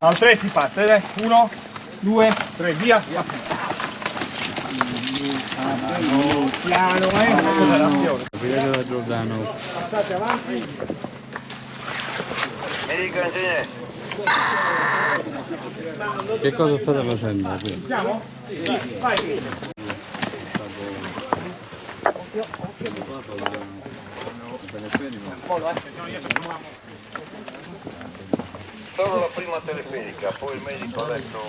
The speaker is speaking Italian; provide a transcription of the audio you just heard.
Al 3 si parte, dai. 1, 2, 3, via. Piano, Piede da Giordano. Passate avanti. Medico ingegnere. Che cosa state facendo? Siamo? Sì, vai. Solo la prima telefenica, poi il medico ha detto